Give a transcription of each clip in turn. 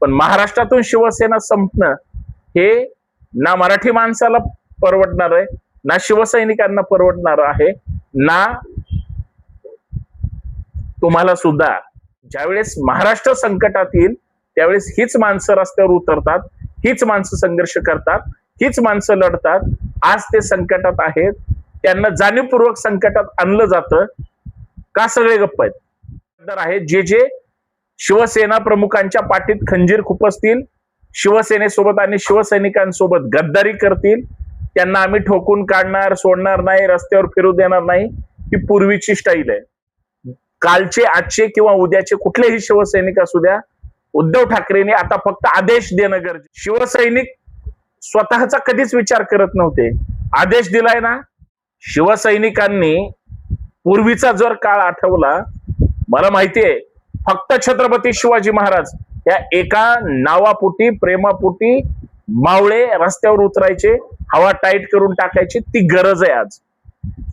पण महाराष्ट्रातून शिवसेना संपणं हे ना मराठी माणसाला परवडणार आहे, ना शिवसैनिकांना परवडणार आहे, ना तुम्हाला सुद्धा. ज्यावेळेस महाराष्ट्र संकटात येईल त्यावेळेस हीच माणसं रस्त्यावर उतरतात, हीच माणसं संघर्ष करतात, हीच माणसं लढतात. आज ते संकटात आहेत, त्यांना जाणीवपूर्वक संकटात आणलं जातं का? सगळे गप्प आहेत. जे शिवसेना प्रमुखांच्या पाठीत खंजीर खुपसतील, शिवसेनेसोबत आणि शिवसैनिकांसोबत गद्दारी करतील, त्यांना आम्ही ठोकून काढणार, सोडणार नाही, रस्त्यावर फिरू देणार नाही, ही पूर्वीची स्टाईल आहे. कालचे, आजचे किंवा उद्याचे कुठलेही शिवसैनिक असू द्या, उद्धव ठाकरेंनी आता फक्त आदेश देणं गरजेचं. शिवसैनिक स्वतःचा कधीच विचार करत नव्हते, आदेश दिलाय ना. शिवसैनिकांनी पूर्वीचा जर काळ आठवला, मला माहितीये, फक्त छत्रपती शिवाजी महाराज या एका नावापोटी, प्रेमापोटी मावळे रस्त्यावर उतरायचे, हवा टाईट करून टाकायची, ती गरज आहे आज.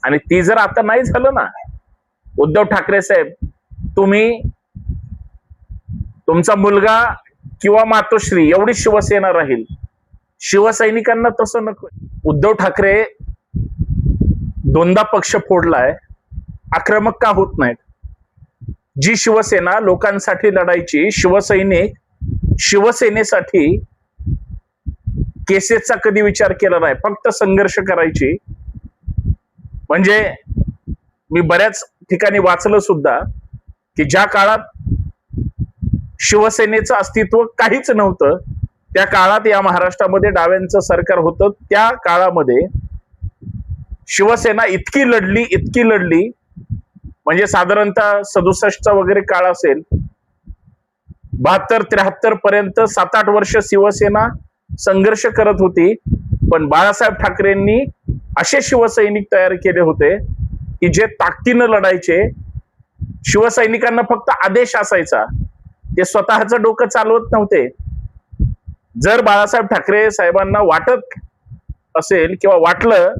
आणि ती जर आता नाही झालं ना, उद्धव ठाकरे साहेब, तुम्ही, तुमचा मुलगा किंवा मातोश्री एवढी शिवसेना राहील. शिवसैनिकांना तसं नको. उद्धव ठाकरे दोनदा पक्ष फोडलाय, आक्रमक का होत नाहीत? जी शिवसेना लोकांसाठी लढायची, शिवसैनिक शिवसेनेसाठी केसेसचा कधी विचार केला नाही, फक्त संघर्ष करायची. म्हणजे मी बऱ्याच ठिकाणी वाचलं सुद्धा की ज्या काळात शिवसेनेचं अस्तित्व काहीच नव्हतं, त्या काळात या महाराष्ट्रामध्ये डाव्यांचं सरकार होतं, त्या काळामध्ये शिवसेना इतकी लढली, म्हणजे साधारणतः 67चा वगैरे काळ असेल, 72-73 पर्यंत 7-8 वर्ष शिवसेना संघर्ष करत होती. पण बाळासाहेब ठाकरेंनी असे शिवसैनिक तयार केले होते की जे ताकदीनं लढायचे. शिवसैनिकांना फक्त आदेश असायचा, ते स्वतःचं डोकं चालवत नव्हते. जर बाळासाहेब ठाकरे साहेबांना वाटत असेल किंवा वाटलं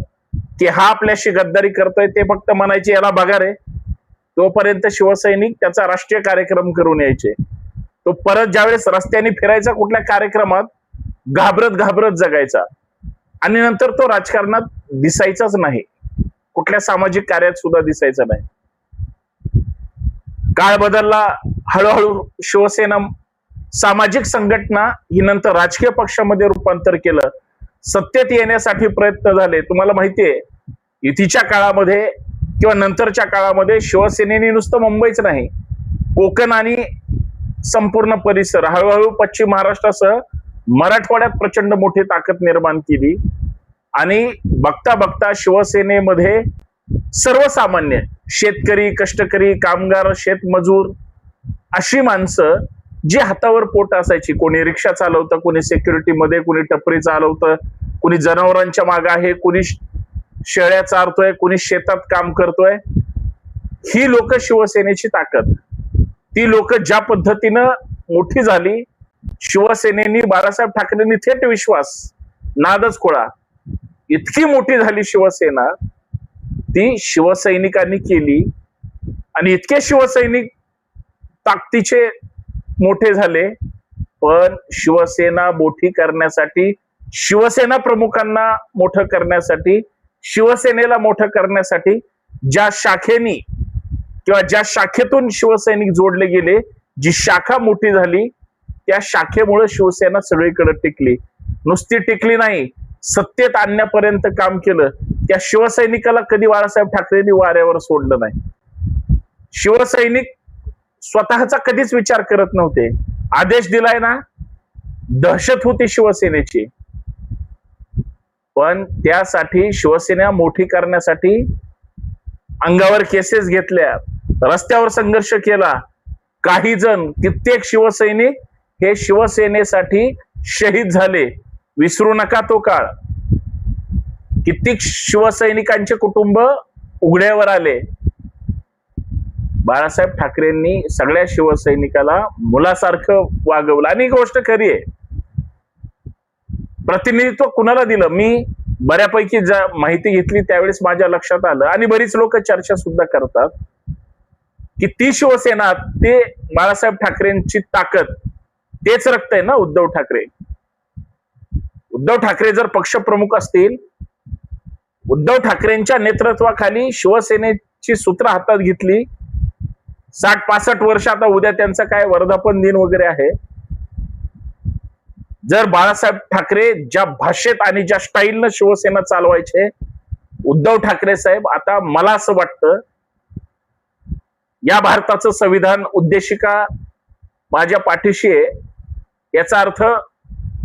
की हा आपल्याशी गद्दारी करतोय, ते फक्त म्हणायचे याला बघा रे. तोपर्यंत शिवसैनिक त्याचा राष्ट्रीय कार्यक्रम करून यायचे. तो परत ज्यावेळेस रस्त्याने फिरायचा कुठल्या कार्यक्रमात, घाबरत जगायचा. आणि नंतर तो राजकारणात दिसायचाच नाही, कुठल्या सामाजिक कार्यात सुद्धा दिसायचा नाही. काळ बदलला, हळूहळू शिवसेना सामाजिक संघटना ही नंतर राजकीय पक्षामध्ये रूपांतर केलं. सत्तेत येण्यासाठी प्रयत्न झाले. तुम्हाला माहितीये, युतीच्या काळामध्ये किंवा नंतरच्या काळामध्ये शिवसेनेने नुसतं मुंबईच नाही, कोकण आणि संपूर्ण परिसर, हळूहळू पश्चिम महाराष्ट्रासह मराठवाड्यात प्रचंड मोठी ताकद निर्माण केली. आणि बघता बघता शिवसेनेमध्ये सर्वसामान्य शेतकरी, कष्टकरी, कामगार, शेतमजूर अशी माणसं जी हातावर पोट असायची, कोणी रिक्षा चालवतं, कोणी सिक्युरिटी मध्ये, कोणी टपरी चालवतं, कोणी जनावरांच्या मागे आहे, कोणी शेळ्या चारतोय, कोणी शेतात काम करतोय, ही लोक शिवसेनेची ताकद. ती लोक ज्या पद्धतीनं मोठी झाली, शिवसेनेनी, बाळासाहेब ठाकरेंनी थेट विश्वास, नादच खोळा, इतकी मोठी झाली शिवसेना, ती शिवसैनिकांनी केली. आणि इतके शिवसैनिक ताकदीचे मोठे झाले. पण शिवसेना मोठी करण्यासाठी, शिवसेना प्रमुखांना मोठं करण्यासाठी, शिवसेनेला मोठं करण्यासाठी ज्या शाखेनी किंवा ज्या शाखेतून शिवसैनिक जोडले गेले, जी शाखा मोठी झाली, त्या शाखेमुळे शिवसेना सगळीकडे टिकली. नुसती टिकली नाही, सत्तेत आणण्यापर्यंत काम केलं. त्या शिवसैनिकाला कधी बाळासाहेब ठाकरेंनी वाऱ्यावर सोडलं नाही. शिवसैनिक स्वतःचा कधीच विचार करत नव्हते. आदेश दिलाय ना, दहशत होती शिवसेनेची. पण त्यासाठी शिवसेना मोठी करण्यासाठी अंगावर केसेस घेतल्या, रस्त्यावर संघर्ष केला. काही जण, कित्येक शिवसैनिक हे शिवसेनेसाठी शहीद झाले. विसरू नका तो काळ. कित्येक शिवसैनिकांचे कुटुंब उघड्यावर आले. बाळासाहेब ठाकरेंनी सगळ्या शिवसैनिकाला मुलासारखं वागवलं. आणि गोष्ट खरी आहे, प्रतिनिधित्व कुणाला दिलं, मी बऱ्यापैकी माहिती घेतली त्यावेळेस माझ्या लक्षात आलं, आणि बरीच लोक चर्चा सुद्धा करतात की ती शिवसेना, ते बाळासाहेब ठाकरेंची ताकद तेच रक्त आहे ना उद्धव ठाकरे. उद्धव ठाकरे जर पक्षप्रमुख असतील, उद्धव ठाकरेंच्या नेतृत्वाखाली शिवसेनेची सूत्र हातात घेतली, 60-65 वर्ष, आता उद्या त्यांचा काय वर्धापन दिन वगैरे आहे. जर बाळासाहेब ठाकरे ज्या भाषेत आणि ज्या स्टाईलनं शिवसेना चालवायचे, उद्धव ठाकरे साहेब, आता मला असं वाटतं या भारताचं संविधान उद्देशिका माझ्या पाठीशी आहे. याचा अर्थ,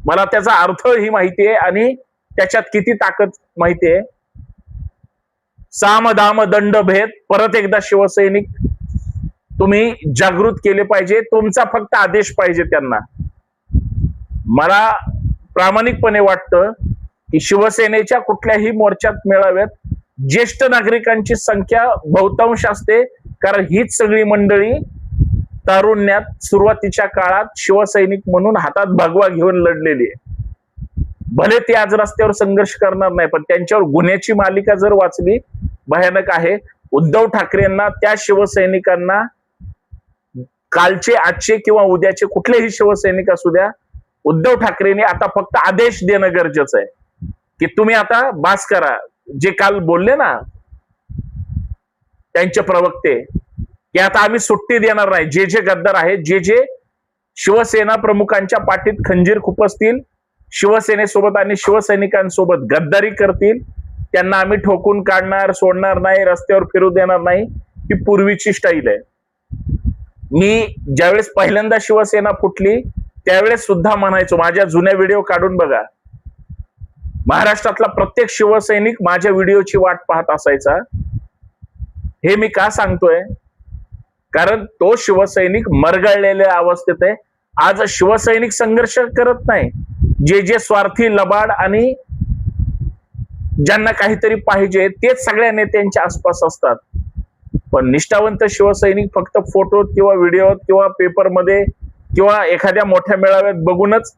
मला त्याचा अर्थ ही माहिती आहे आणि त्याच्यात किती ताकद माहिती आहे. साम दाम दंड भेद, परत एकदा शिवसैनिक तुम्ही जागृत केले पाहिजे. तुमचा फक्त आदेश पाहिजे त्यांना. मला प्रामाणिकपणे वाटतं की शिवसेनेच्या कुठल्याही मोर्चात, मेळाव्यात ज्येष्ठ नागरिकांची संख्या बहुतांश असते, कारण हीच सगळी मंडळी तारुण्यात सुरुवातीच्या काळात शिवसैनिक म्हणून हातात भगवा घेऊन लढलेली आहे. भले ते आज रस्त्यावर संघर्ष करणार नाही, पण त्यांच्यावर गुन्ह्याची मालिका जर वाचली, भयानक आहे. उद्धव ठाकरेंना, त्या शिवसैनिकांना, कालचे, आजचे किंवा उद्याचे कुठलेही शिवसैनिक असू द्या, उद्धव ठाकरेंनी आता फक्त आदेश देणं गरजेचं आहे की तुम्ही आता बास करा. जे काल बोलले ना त्यांचे प्रवक्ते की आता आम्ही सुट्टी देणार नाही, जे जे गद्दार आहेत, जे जे शिवसेना प्रमुखांच्या पाठीत खंजीर खुपसतील, शिवसेनेसोबत आणि शिवसैनिकांसोबत गद्दारी करतील, त्यांना आम्ही ठोकून काढणार, सोडणार नाही, रस्त्यावर फिरू देणार नाही. ही पूर्वीची स्टाईल आहे. मी ज्यावेळेस पहिल्यांदा शिवसेना फुटली त्यावेळेस सुद्धा म्हणायचो, माझ्या जुन्या व्हिडिओ काढून बघा, महाराष्ट्रातला प्रत्येक शिवसैनिक माझ्या व्हिडिओची वाट पाहत असायचा. हे मी का सांगतोय? कारण तो शिवसैनिक मरगळलेल्या अवस्थेत आहे. आज शिवसैनिक संघर्ष करत नाही. जे जे स्वार्थी, लबाड आणि ज्यांना काहीतरी पाहिजे तेच सगळ्या नेत्यांच्या आसपास असतात. पण निष्ठावंत शिवसैनिक फक्त फोटो किंवा व्हिडिओ किंवा पेपरमध्ये किंवा एखाद्या मोठ्या मेळाव्यात बघूनच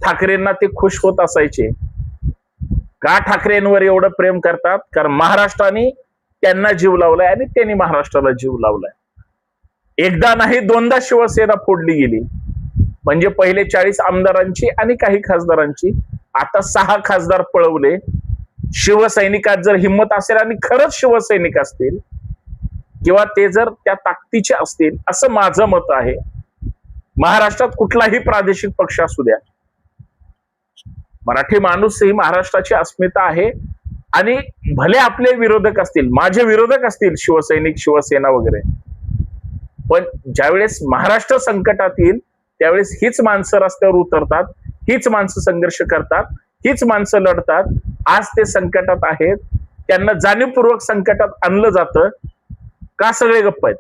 ठाकरेंना ते खुश होत असायचे. का ठाकरेंवर एवढं प्रेम करतात? कारण महाराष्ट्राने त्यांना जीव लावलाय आणि त्यांनी महाराष्ट्राला जीव लावलाय. एकदा नाही, दोनदा शिवसेना फोडली गेली. म्हणजे पहिले 40 आमदारांची आणि काही खासदारांची, आता 6 खासदार पळवले. शिवसैनिकात जर हिंमत असेल आणि खरंच शिवसैनिक असतील किंवा ते जर त्या ताकदीचे असतील, असं माझं मत आहे, महाराष्ट्रात कुठलाही प्रादेशिक पक्ष असू द्या, मराठी माणूस ही महाराष्ट्राची अस्मिता आहे. आणि भले आपले विरोधक असतील, माझे विरोधक असतील शिवसैनिक, शिवसेना वगैरे, पण ज्यावेळेस महाराष्ट्र संकटात येईल त्यावेळेस हीच माणसं रस्त्यावर उतरतात, हीच माणसं संघर्ष करतात, हीच माणसं लढतात. आज ते संकटात आहेत, त्यांना जाणीवपूर्वक संकटात आणलं जातं. का सगळे गप्प आहेत?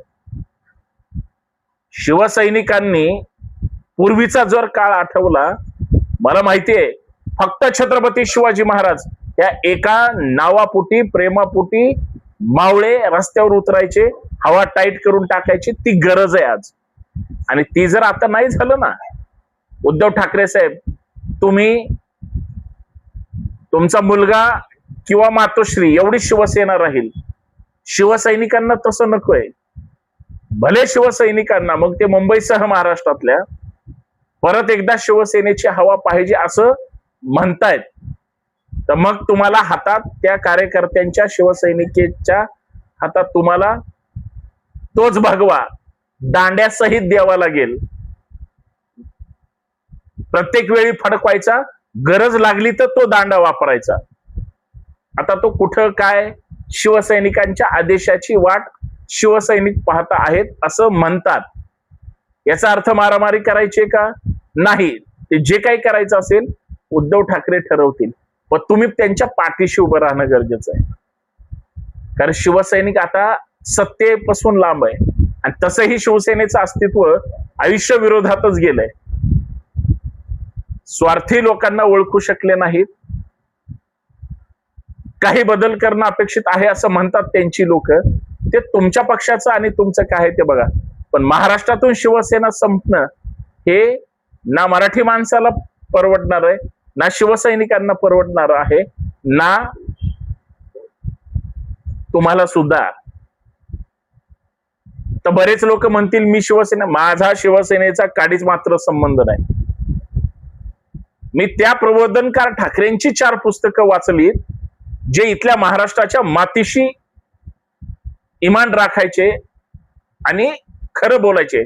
शिवसैनिकांनी पूर्वीचा जर काळ आठवला, मला माहितीये, फक्त छत्रपती शिवाजी महाराज या एका नावापोटी, प्रेमापोटी मावळे रस्त्यावर उतरायचे, हवा टाईट करून टाकायची. ती गरज आहे आज. आणि ती जर आता नाही झालं ना, उद्धव ठाकरे साहेब, तुम्ही, तुमचा मुलगा किंवा मातोश्री एवढी शिवसेना राहील. शिवसैनिकांना तसं नकोय. भले शिवसैनिकांना, मग ते मुंबईसह महाराष्ट्रातल्या, परत एकदा शिवसेनेची हवा पाहिजे असं म्हणतायत, तर मग तुम्हाला हातात, त्या कार्यकर्त्यांच्या, शिवसैनिकेच्या हातात तुम्हाला तोच भगवा दांड्यासहित द्यावा लागेल. प्रत्येक वेळी फडकवायचा, गरज लागली तर तो दांडा वापरायचा. आता तो कुठं काय, शिवसैनिकांच्या आदेशाची वाट शिवसैनिक पाहता आहेत असं म्हणतात. याचा अर्थ मारामारी करायची का? नाही. ते जे काही करायचं असेल उद्धव ठाकरे ठरवतील, पण तुम्ही त्यांच्या पाठीशी उभं राहणं गरजेचं आहे. कारण शिवसैनिक आता सत्तेपासून लांब आहे आणि तसंही शिवसेनेचं अस्तित्व आयुष्य विरोधातच गेलंय. स्वार्थी लोकांना ओळखू शकले नाहीत. काही बदल करणं अपेक्षित आहे असं म्हणतात त्यांची लोक. ते तुमच्या पक्षाचं आणि तुमचं काय आहे ते बघा. पण महाराष्ट्रातून शिवसेना संपणं हे ना मराठी माणसाला परवडणार आहे, ना शिवसैनिकांना परवडणार आहे, ना तुम्हाला सुद्धा. आता बरेच लोक म्हणतील मी शिवसेना, माझा शिवसेनेचा काडीच मात्र संबंध नाही. मी त्या प्रबोधनकार ठाकरेंची 4 पुस्तकं वाचली, जे इथल्या महाराष्ट्राच्या मातीशी इमान राखायचे आणि खरं बोलायचे.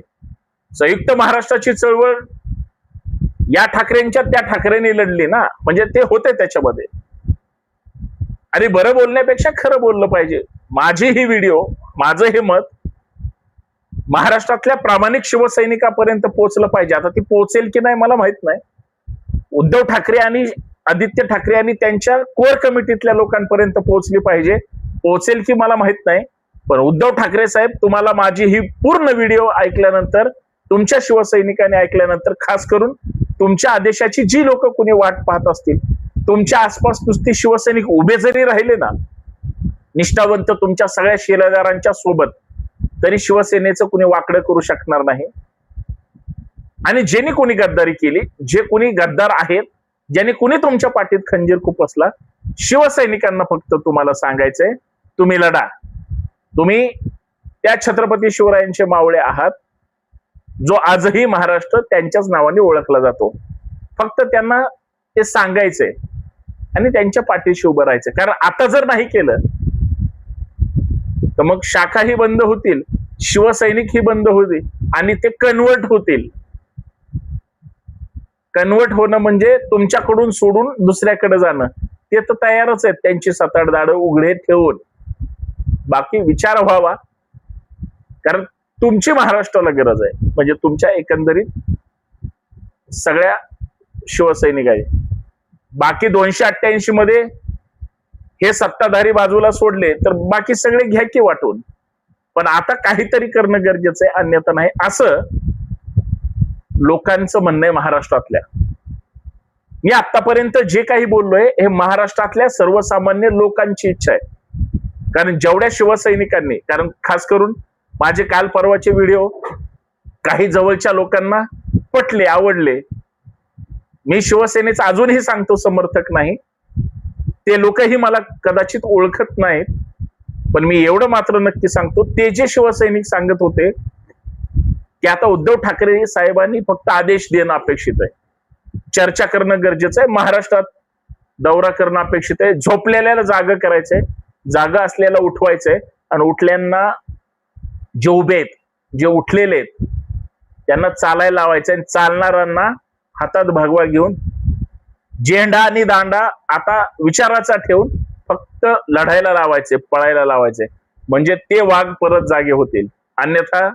संयुक्त महाराष्ट्राची चळवळ या ठाकरेंच्या त्या ठाकरेंनी लढली ना, म्हणजे ते होते त्याच्यामध्ये. आणि बरं बोलण्यापेक्षा खरं बोललं पाहिजे. माझी ही व्हिडिओ, माझं हे मत महाराष्ट्रातल्या प्रामाणिक शिवसैनिकापर्यंत पोहोचलं पाहिजे. आता ती पोहोचेल की नाही मला माहित नाही. उद्धव ठाकरे आणि आदित्य ठाकरे आणि त्यांच्या कोर कमिटीतल्या लोकांपर्यंत पोहोचली पाहिजे. पोहोचेल की मला माहित नाही. पण उद्धव ठाकरे साहेब, तुम्हाला माझी ही पूर्ण व्हिडिओ ऐकल्यानंतर, तुमच्या शिवसैनिकांनी ऐकल्यानंतर, खास करून तुमच्या आदेशाची जी लोक कुणी वाट पाहत असतील, तुमच्या आसपास नुसती शिवसैनिक उभे जरी राहिले ना, निष्ठावंत तुमच्या सगळ्या शिलेदारांच्या सोबत, तरी शिवसेनेचं कुणी वाकडं करू शकणार नाही. आणि ज्यांनी कोणी गद्दारी केली, जे कोणी गद्दार आहेत, ज्यांनी कोणी तुमच्या पाठीत खंजीर खुपसला, शिवसैनिकांना फक्त तुम्हाला सांगायचंय, तुम्ही लढा. तुम्ही त्या छत्रपती शिवरायांचे मावळे आहात, जो आजही महाराष्ट्र त्यांच्याच नावाने ओळखला जातो. फक्त त्यांना ते सांगायचंय आणि त्यांच्या पाठीशी उभं राहायचं. कारण आता जर नाही केलं तर मग शाखाही बंद होतील, शिवसैनिकही बंद होतील आणि ते कन्वर्ट होतील. कन्वर्ट होणं म्हणजे तुमच्याकडून सोडून दुसऱ्याकडे जाणं. ते तर तयारच आहेत त्यांची 7-8 दाढं उघडे ठेवून. बाकी विचार व्हावा, कारण तुमची महाराष्ट्राला गरज आहे. म्हणजे तुमच्या एकंदरीत सगळ्या शिवसैनिक आहे. बाकी 288 मध्ये हे सत्ताधारी बाजूला सोडले तर बाकी सगळे घ्या की वाटून. पण आता काहीतरी करणं गरजेचं आहे, अन्यथा नाही, असं लोकांचं म्हणणं आहे महाराष्ट्रातल्या. मी आतापर्यंत जे काही बोललोय हे महाराष्ट्रातल्या सर्वसामान्य लोकांची इच्छा आहे. कारण जेवढ्या शिवसैनिकांनी, कारण खास करून माझे काल परवाचे व्हिडिओ काही जवळच्या लोकांना पटले, आवडले. मी शिवसेनेचा अजूनही सांगतो समर्थक नाही, ते लोकही मला कदाचित ओळखत नाहीत. पण मी एवढं मात्र नक्की सांगतो, ते जे शिवसैनिक सांगत होते की आता उद्धव ठाकरे साहेबांनी फक्त आदेश देणं अपेक्षित आहे, चर्चा करणं गरजेचं आहे, महाराष्ट्रात दौरा करणं अपेक्षित आहे, झोपलेल्याला जागा करायचंय, जागा असलेला उठवायचंय आणि उठल्यांना जे उभे आहेत, जे उठलेले आहेत, त्यांना चालायला लावायचंय. चालणाऱ्यांना हातात भगवा घेऊन झेंडा आणि दांडा आता विचाराचा ठेवून फक्त लढायला लावायचे, पळायला लावायचे. म्हणजे ते वाघ परत जागे होतील. अन्यथा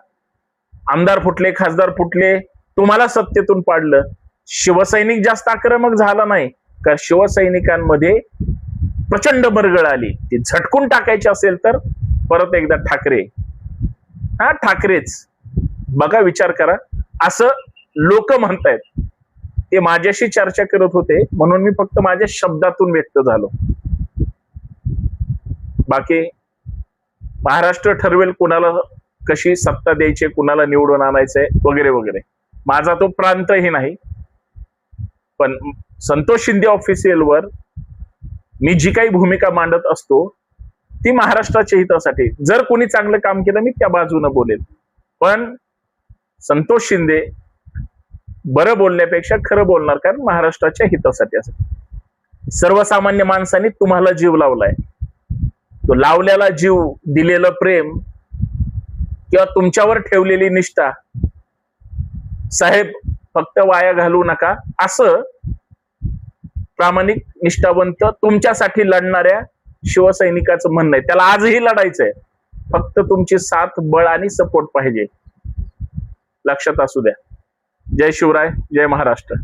आमदार फुटले, खासदार फुटले, तुम्हाला सत्तेतून पाडलं. शिवसैनिक जास्त आक्रमक झाला नाही, कारण शिवसैनिकांमध्ये प्रचंड मरगळ आली. ती झटकून टाकायची असेल तर परत एकदा ठाकरे, हा ठाकरेच. बघा, विचार करा. असं लोक म्हणतायत. ते माझ्याशी चर्चा करत होते म्हणून मी फक्त माझ्या शब्दातून व्यक्त झालो. बाकी महाराष्ट्र ठरवेल कुणाला कशी सत्ता द्यायची, कुणाला निवडून आणायचंय वगैरे वगैरे. माझा तो प्रांतही नाही. पण संतोष शिंदे ऑफिशियलवर मी जी काही भूमिका मांडत असतो ती महाराष्ट्राच्या हितासाठी. जर कोणी चांगलं काम केलं मी त्या बाजूने बोलेल. पण संतोष शिंदे बरं बोलण्यापेक्षा खरं बोलणार, कारण महाराष्ट्राच्या हितासाठी असं. सर्वसामान्य माणसांनी तुम्हाला जीव लावलाय, तो लावलेला जीव, दिलेलं प्रेम किंवा तुमच्यावर ठेवलेली निष्ठा साहेब फक्त वाया घालवू नका, असं प्रामाणिक, निष्ठावंत, तुमच्यासाठी लढणाऱ्या शिवसैनिकाचं म्हणणं आहे. त्याला आजही लढायचंय, फक्त तुमची साथ, बळ आणि सपोर्ट पाहिजे. लक्षात असू द्या. जय शिवराय, जय महाराष्ट्र.